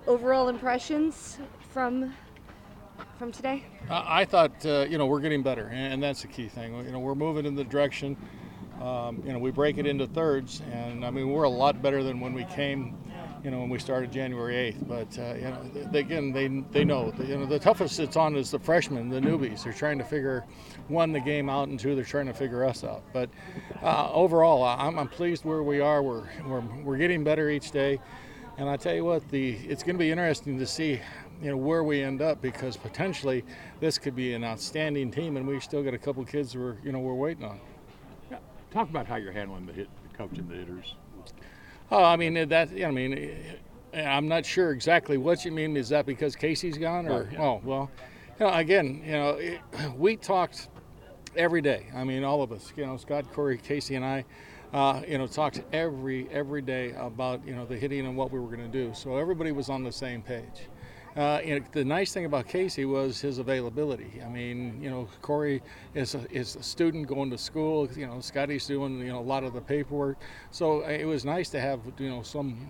overall impressions from today? I thought, we're getting better, and that's the key thing. We're moving in the direction. We break it into thirds, and I mean, we're a lot better than when we came, when we started January 8th. But, again, they know. The toughest it's on is the freshmen, the newbies. They're trying to figure, one, the game out, and two, they're trying to figure us out. But overall, I'm pleased where we are. We're getting better each day. And I tell you what, it's going to be interesting to see, where we end up, because potentially this could be an outstanding team, and we've still got a couple kids we're waiting on. Yeah. Talk about how you're handling the coaching the hitters. Oh, I'm not sure exactly what you mean. Is that because Casey's gone, or? Yeah. Oh, well, again, we talked every day. I mean, all of us, Scott, Corey, Casey, and I. Talked every day about, the hitting and what we were going to do. So everybody was on the same page. The nice thing about Casey was his availability. I mean, Corey is a student going to school. Scotty's doing, a lot of the paperwork. So it was nice to have,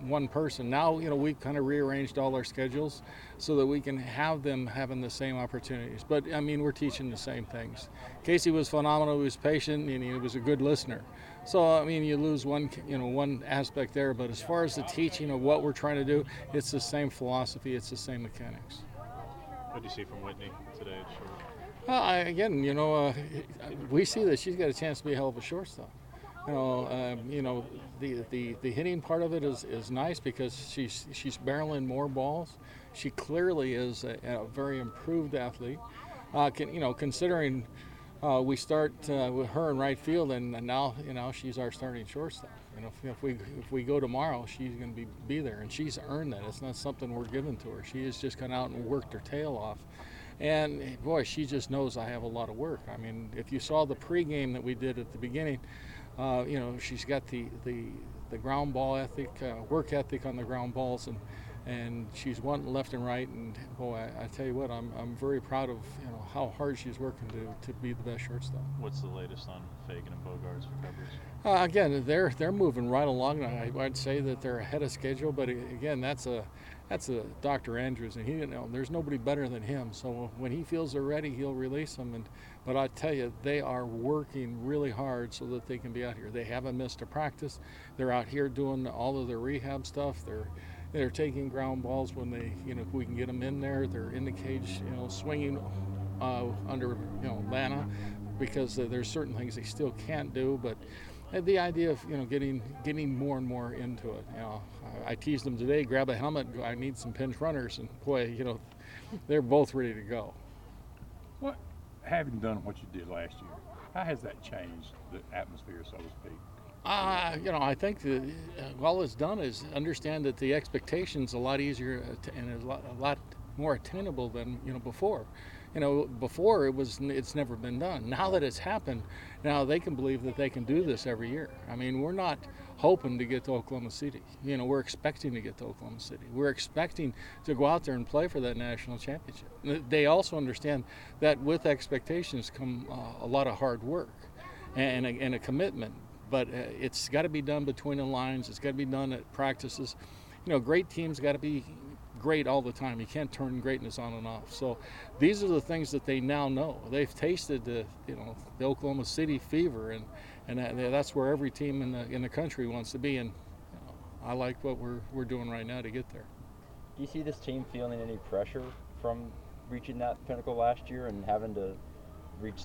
one person. Now, we kind of rearranged all our schedules so that we can have them having the same opportunities. But, I mean, we're teaching the same things. Casey was phenomenal. He was patient, and he was a good listener. So, I mean, you lose one aspect there, but as far as the teaching of what we're trying to do, it's the same philosophy, it's the same mechanics. What do you see from Whitney today at short? We see that she's got a chance to be a hell of a shortstop. The hitting part of it is nice because she's barreling more balls. She clearly is a very improved athlete. Considering we start with her in right field, and now she's our starting shortstop. If we go tomorrow, she's going to be there, and she's earned that. It's not something we're giving to her. She has just gone out and worked her tail off, and boy, she just knows I have a lot of work. I mean, if you saw the pregame that we did at the beginning, she's got the ground ball ethic, work ethic on the ground balls, and she's wanting left and right, and boy, I tell you what, I'm very proud of how hard she's working to be the best shortstop. What's the latest on Fagan and Bogart's recoveries? Again, they're moving right along. I'd say that they're ahead of schedule, but again, that's a Dr. Andrews, and there's nobody better than him. So when he feels they're ready, he'll release them. But I tell you, they are working really hard so that they can be out here. They haven't missed a practice. They're out here doing all of their rehab stuff. They're taking ground balls when they, if we can get them in there. They're in the cage, swinging under, Lana, because there's certain things they still can't do. But the idea of, getting more and more into it. I teased them today, grab a helmet, I need some pinch runners, and boy, they're both ready to go. What, having done what you did last year, how has that changed the atmosphere, so to speak? I think that all it's done is understand that the expectation's a lot easier and is a lot more attainable than before. Before it's never been done. Now that it's happened, now they can believe that they can do this every year. I mean, we're not hoping to get to Oklahoma City. We're expecting to get to Oklahoma City. We're expecting to go out there and play for that national championship. They also understand that with expectations come a lot of hard work and a commitment. But it's got to be done between the lines. It's got to be done at practices. Great teams got to be great all the time. You can't turn greatness on and off. So these are the things that they now know. They've tasted the Oklahoma City fever, and that's where every team in the country wants to be. And I like what we're doing right now to get there. Do you see this team feeling any pressure from reaching that pinnacle last year and having to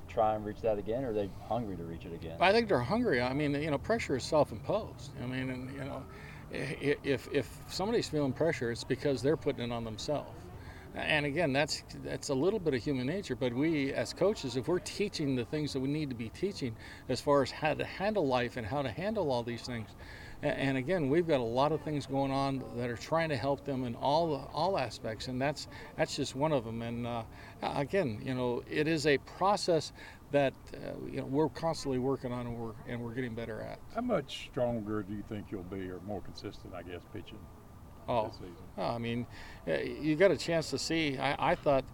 try and reach that again, or are they hungry to reach it again? I think they're hungry. I mean, pressure is self-imposed. I mean, if somebody's feeling pressure, it's because they're putting it on themselves. And again, that's a little bit of human nature. But we, as coaches, if we're teaching the things that we need to be teaching, as far as how to handle life and how to handle all these things, and again, we've got a lot of things going on that are trying to help them in all aspects, and that's just one of them. And again, it is a process that we're constantly working on, and we're getting better at. How much stronger do you think you'll be, or more consistent, I guess, pitching this season? I mean, you got a chance to see. I thought.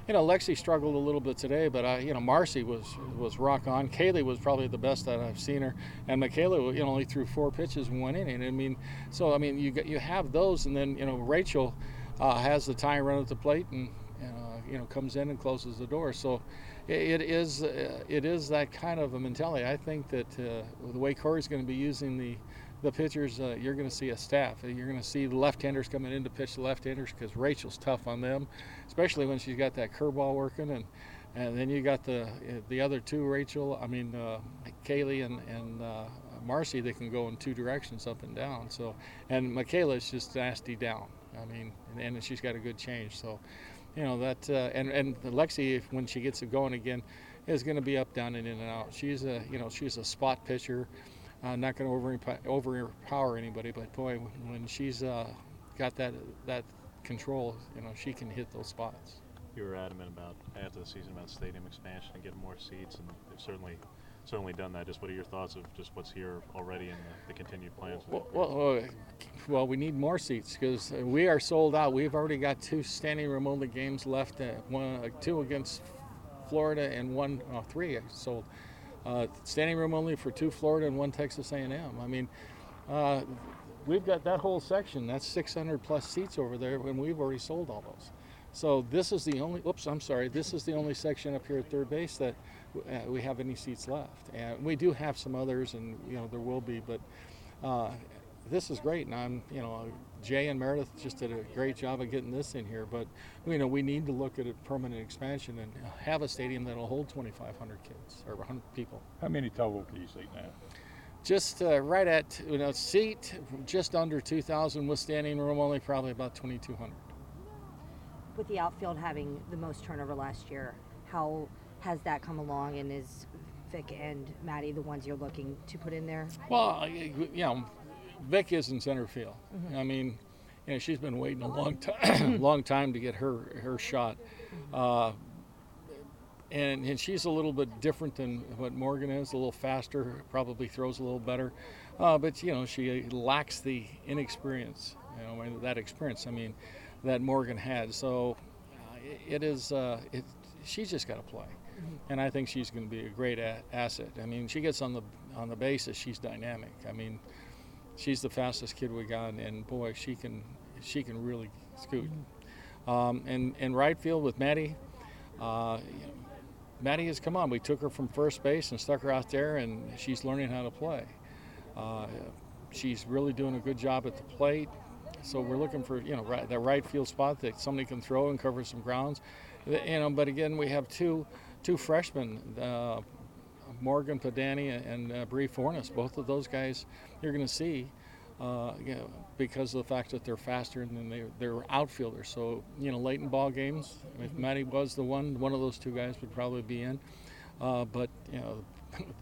Lexi struggled a little bit today, but Marcy was rock on. Kaylee was probably the best that I've seen her, and Michaela, only threw 4 pitches in 1 inning. You have those, and then Rachel has the tie run at the plate and comes in and closes the door. So it is that kind of a mentality. I think that the way Corey's going to be using the pitchers, you're going to see a staff. You're going to see the left-handers coming in to pitch the left-handers because Rachel's tough on them, especially when she's got that curveball working. And then you got the other two, Kaylee and Marcy, they can go in two directions, up and down. So, and Michaela's just nasty down. And she's got a good change. So, and Lexi, when she gets it going again, is going to be up, down, and in and out. She's a spot pitcher. Not going to overpower anybody, but boy, when she's got that control, she can hit those spots. You were adamant about after the season about stadium expansion and getting more seats, and they've certainly done that. Just what are your thoughts of just what's here already and the continued plans? Well, we need more seats because we are sold out. We've already got 2 standing room only games left. 2 against Florida and 3 sold. Standing room only for 2 Florida and 1 Texas A&M. We've got that whole section. That's 600 plus seats over there, and we've already sold all those. So this is the only. This is the only section up here at third base that we have any seats left. And we do have some others, and there will be, but this is great. And Jay and Meredith just did a great job of getting this in here. But we need to look at a permanent expansion and have a stadium that'll hold 2,500 kids or 100 people. How many total can you seat now? Just right at seat just under 2,000 with standing room only, probably about 2,200. With the outfield having the most turnover last year, how has that come along, and is Vic and Maddie the ones you're looking to put in there? Well, Vic is in center field. Mm-hmm. She's been waiting a long time to get her shot. And she's a little bit different than what Morgan is, a little faster, probably throws a little better. But she lacks the inexperience, that experience, that Morgan had. So she's just got to play. Mm-hmm. And I think she's going to be a great asset. She gets on the bases, she's dynamic. She's the fastest kid we got, and boy, she can really scoot. Mm-hmm. And right field with Maddie, Maddie has come on. We took her from first base and stuck her out there, and she's learning how to play. She's really doing a good job at the plate. So we're looking for that right field spot that somebody can throw and cover some grounds. But again, we have two freshmen, Morgan Padani and Bree Fornes. Both of those guys you're going to see, because of the fact that they're faster and they're outfielders. So late in ball games, if Maddie was the one of those 2 guys would probably be in. But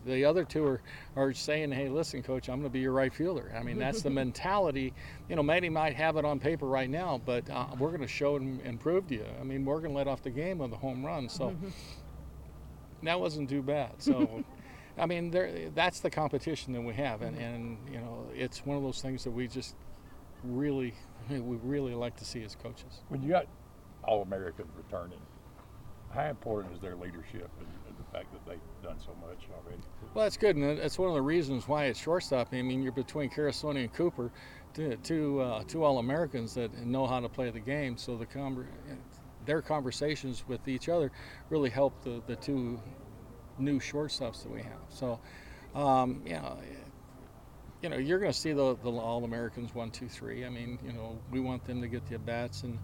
the other 2 are saying, hey, listen, coach, I'm going to be your right fielder. That's the mentality. Maddie might have it on paper right now, but we're going to show and prove to you. Morgan led off the game with a home run, so that wasn't too bad. So, that's the competition that we have, and it's one of those things that we just really like to see as coaches. When you got All-Americans returning, how important is their leadership and the fact that they've done so much already? Well, that's good, and that's one of the reasons why it's shortstop. You're between Carasoni and Cooper, two All-Americans that know how to play the game. So their conversations with each other really help the 2 new shortstops that we have. So, you're going to see the All-Americans 1, 2, 3. We want them to get the at-bats, and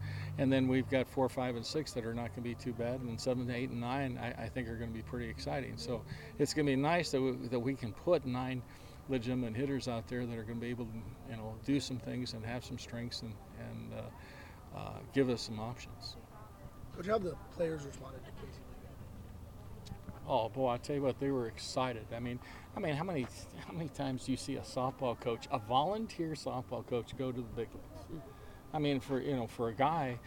then we've got 4, 5, and 6 that are not going to be too bad, and 7, 8, and 9 I think are going to be pretty exciting. So it's going to be nice that we can put 9 legitimate hitters out there that are going to be able to do some things and have some strengths and give us some options. Coach, how have the players responded to Casey? Oh boy, I tell you what, they were excited. How many times do you see a softball coach, a volunteer softball coach, go to the big leagues? For a guy,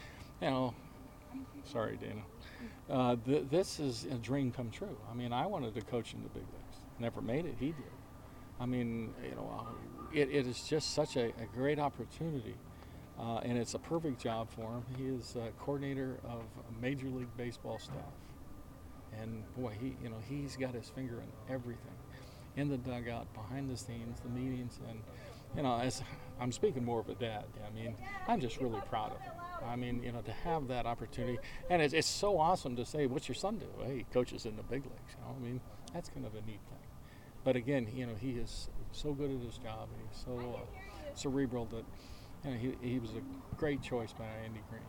sorry, Dana, this is a dream come true. I wanted to coach in the big leagues. Never made it. He did. It is just such a great opportunity, and it's a perfect job for him. He is coordinator of Major League Baseball staff. And boy, he's got his finger in everything, in the dugout, behind the scenes, the meetings, and as I'm speaking more of a dad. I'm just really proud of him. I mean, you know, to have that opportunity, and it's so awesome to say, "What's your son do?" Hey, he coaches in the big leagues. You know, I mean, that's kind of a neat thing. But again, you know, he is so good at his job, and he's so cerebral that, you know, he was a great choice by Andy Green.